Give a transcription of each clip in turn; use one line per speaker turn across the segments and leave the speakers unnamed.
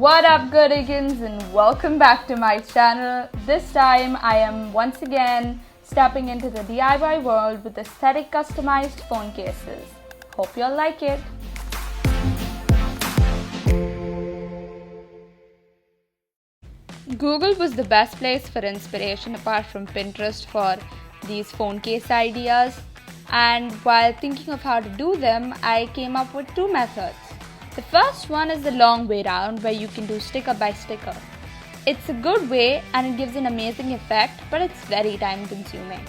What up, Goodigans, and welcome back to my channel. This time I am once again stepping into the DIY world with aesthetic customized phone cases. Hope you'll like it. Google was the best place for inspiration apart from Pinterest for these phone case ideas, and while thinking of how to do them, I came up with two methods. The first one is the long way round, where you can do sticker by sticker. It's a good way and it gives an amazing effect, but it's very time consuming.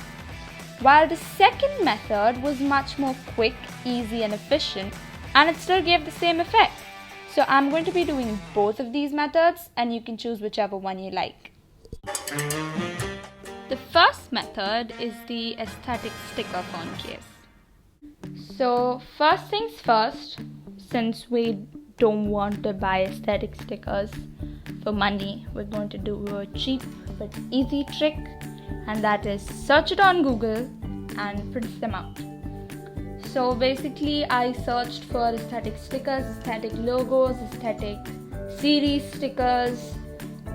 While the second method was much more quick, easy and efficient, and it still gave the same effect. So I'm going to be doing both of these methods and you can choose whichever one you like. The first method is the aesthetic sticker phone case. So first things first, since we don't want to buy aesthetic stickers for money, we're going to do a cheap but easy trick, and that is search it on Google and print them out. So basically I searched for aesthetic stickers, aesthetic logos, aesthetic series stickers,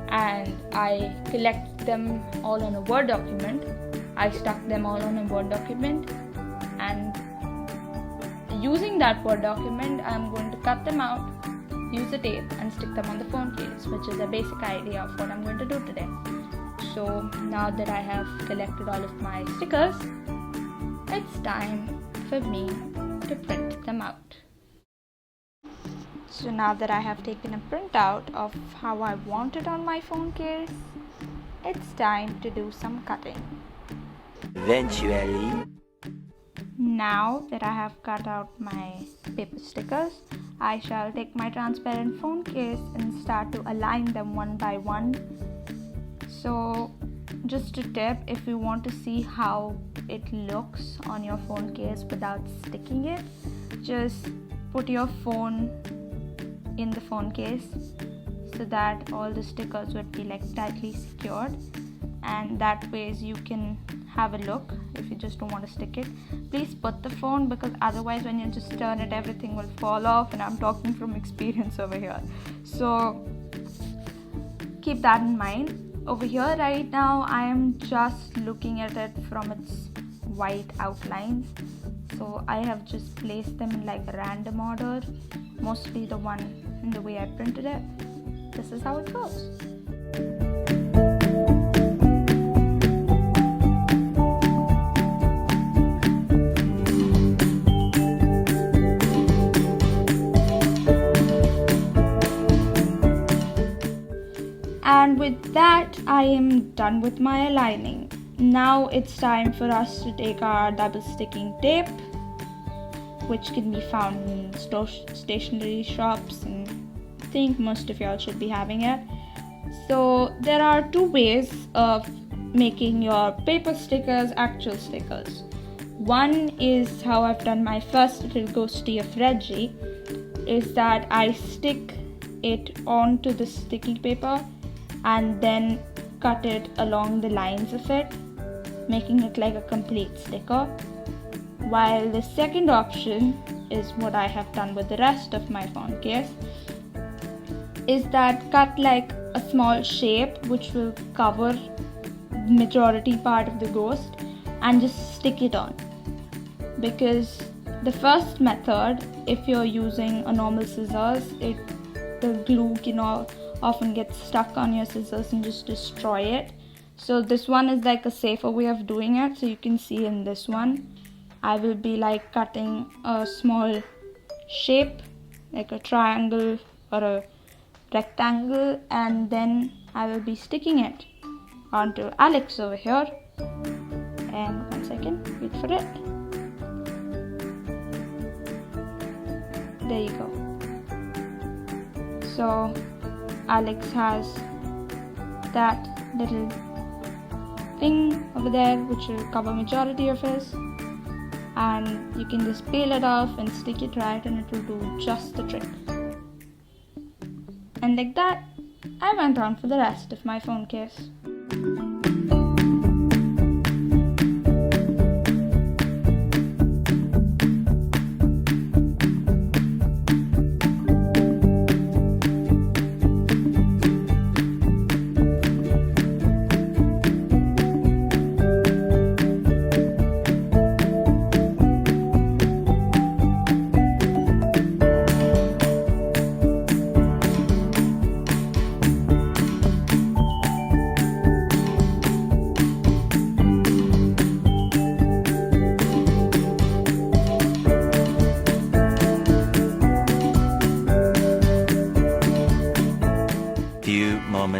and I collected them all on a Word document. I stuck them all on a Word document, and using that Word document, I'm going to cut them out, use a tape and stick them on the phone case, which is a basic idea of what I'm going to do today. So now that I have collected all of my stickers, it's time for me to print them out. So now that I have taken a printout of how I want it on my phone case, it's time to do some cutting.
Eventually.
Now that I have cut out my paper stickers, I shall take my transparent phone case and start to align them one by one. So just a tip, if you want to see how it looks on your phone case without sticking it, just put your phone in the phone case so that all the stickers would be like tightly secured, and that ways you can have a look if you just don't want to stick it. Please put the phone, because otherwise when you just turn it, everything will fall off, and I'm talking from experience over here. So keep that in mind. Over here right now I am just looking at it from its white outlines. So I have just placed them in like a random order, mostly the one in the way I printed it. This is how it goes. And with that, I am done with my aligning. Now it's time for us to take our double sticking tape, which can be found in stationery shops, and I think most of y'all should be having it. So there are two ways of making your paper stickers actual stickers. One is how I've done my first little ghosty of Reggie, is that I stick it onto the sticky paper and then cut it along the lines of it, making it like a complete sticker. While the second option is what I have done with the rest of my phone case, is that cut like a small shape which will cover the majority part of the ghost and just stick it on. Because the first method, if you're using a normal scissors, the glue often gets stuck on your scissors and just destroy it. So this one is like a safer way of doing it. So you can see in this one, I will be like cutting a small shape, like a triangle or a rectangle, and then I will be sticking it onto Alex over here. And 1 second, wait for it. There you go. So Alex has that little thing over there which will cover majority of his, and you can just peel it off and stick it right, and it will do just the trick. And like that, I went on for the rest of my phone case.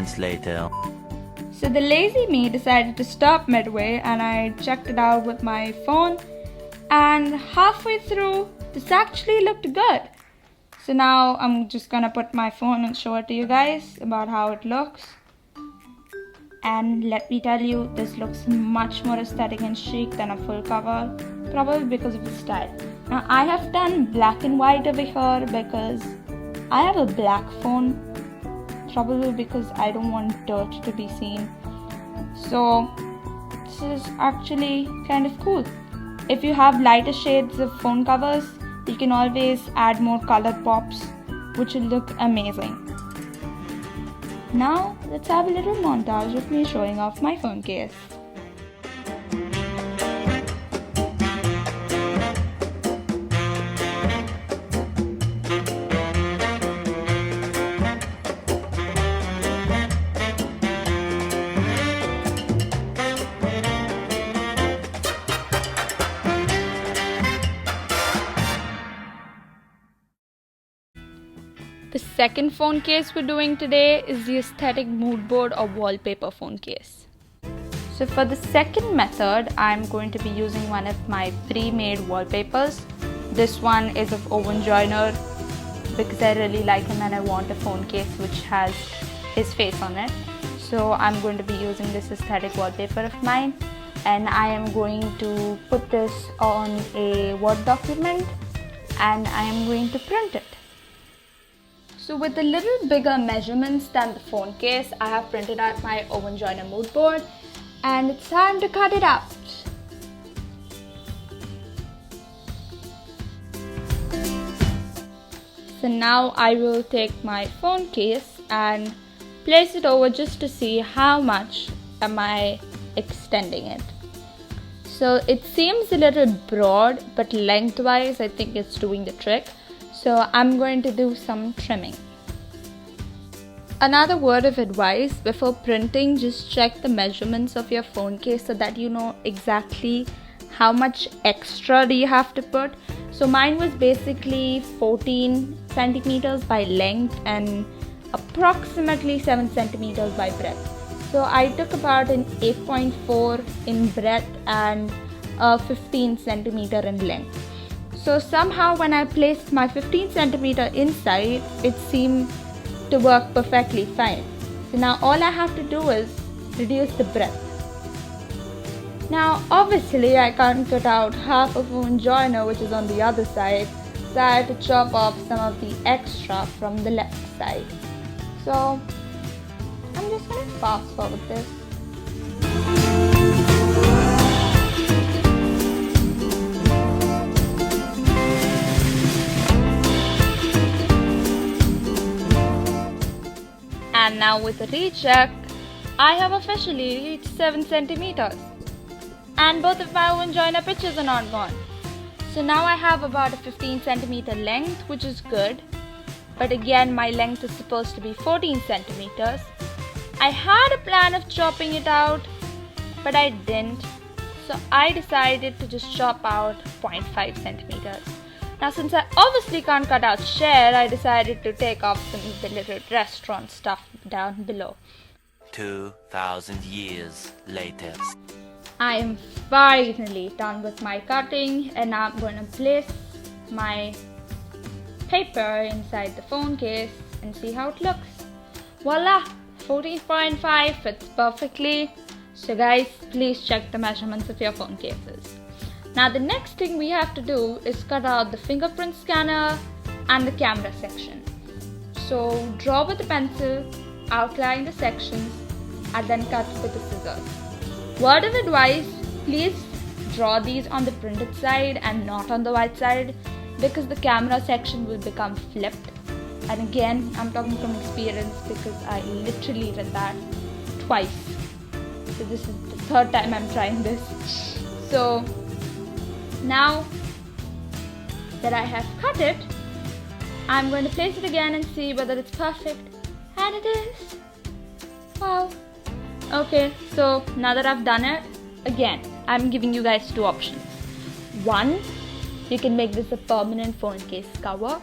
months later.
So the lazy me decided to stop midway and I checked it out with my phone, and halfway through this actually looked good. So now I'm just gonna put my phone and show it to you guys about how it looks. And let me tell you, this looks much more aesthetic and chic than a full cover, probably because of the style. Now I have done black and white over here because I have a black phone, probably because I don't want dirt to be seen. So this is actually kind of cool. If you have lighter shades of phone covers, you can always add more colored pops, which will look amazing. Now let's have a little montage of me showing off my phone case. The second phone case we're doing today is the aesthetic mood board or wallpaper phone case. So for the second method, I'm going to be using one of my pre-made wallpapers. This one is of Owen Joyner because I really like him and I want a phone case which has his face on it. So I'm going to be using this aesthetic wallpaper of mine, and I am going to put this on a Word document and I am going to print it. So with a little bigger measurements than the phone case, I have printed out my Owen Joyner mood board and it's time to cut it out. So now I will take my phone case and place it over just to see how much am I extending it. So it seems a little broad, but lengthwise I think it's doing the trick. So I'm going to do some trimming. Another word of advice, before printing, just check the measurements of your phone case so that you know exactly how much extra do you have to put. So mine was basically 14 centimeters by length and approximately 7 centimeters by breadth. So I took about an 8.4 in breadth and a 15 centimeter in length. So somehow when I placed my 15 centimeter inside, it seemed to work perfectly fine. So now all I have to do is reduce the breadth. Now obviously I can't cut out half of Owen Joyner which is on the other side, so I had to chop off some of the extra from the left side. So I'm just going to fast forward this. And now with the recheck, I have officially reached 7 centimeters. And both of my Owen Joyner pictures are not gone. So now I have about a 15 centimeter length, which is good. But again, my length is supposed to be 14 centimeters. I had a plan of chopping it out, but I didn't. So I decided to just chop out 0.5 centimeters. Now since I obviously can't cut out share, I decided to take off some of the little restaurant stuff down below.
2,000 years later.
I am finally done with my cutting and now I'm going to place my paper inside the phone case and see how it looks. Voila! 14.5 fits perfectly. So guys, please check the measurements of your phone cases. Now the next thing we have to do is cut out the fingerprint scanner and the camera section. So draw with a pencil, outline the sections and then cut with the scissors. Word of advice, please draw these on the printed side and not on the white side because the camera section will become flipped. And again, I'm talking from experience because I literally did that twice. So this is the third time I'm trying this. So now that I have cut it, I'm going to place it again and see whether it's perfect. And it is. Wow. Okay, so now that I've done it, again, I'm giving you guys two options. One, you can make this a permanent phone case cover.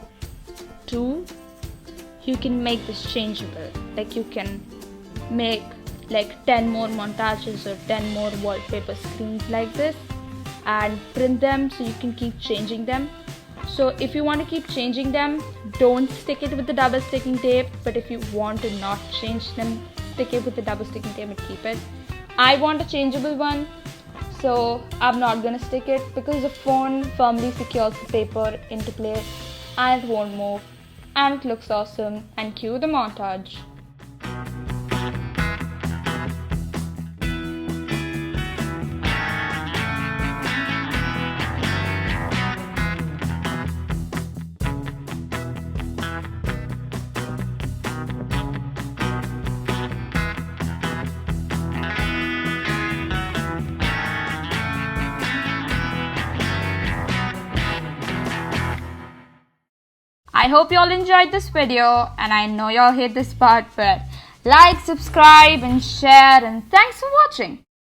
Two, you can make this changeable. Like you can make like 10 more montages or 10 more wallpaper screens like this and print them so you can keep changing them. So if you want to keep changing them, don't stick it with the double sticking tape, but if you want to not change them, stick it with the double sticking tape and keep it. I want a changeable one, so I'm not gonna stick it because the phone firmly secures the paper into place and it won't move and it looks awesome. And cue the montage. I hope you all enjoyed this video, and I know you all hate this part, but like, subscribe and share, and thanks for watching.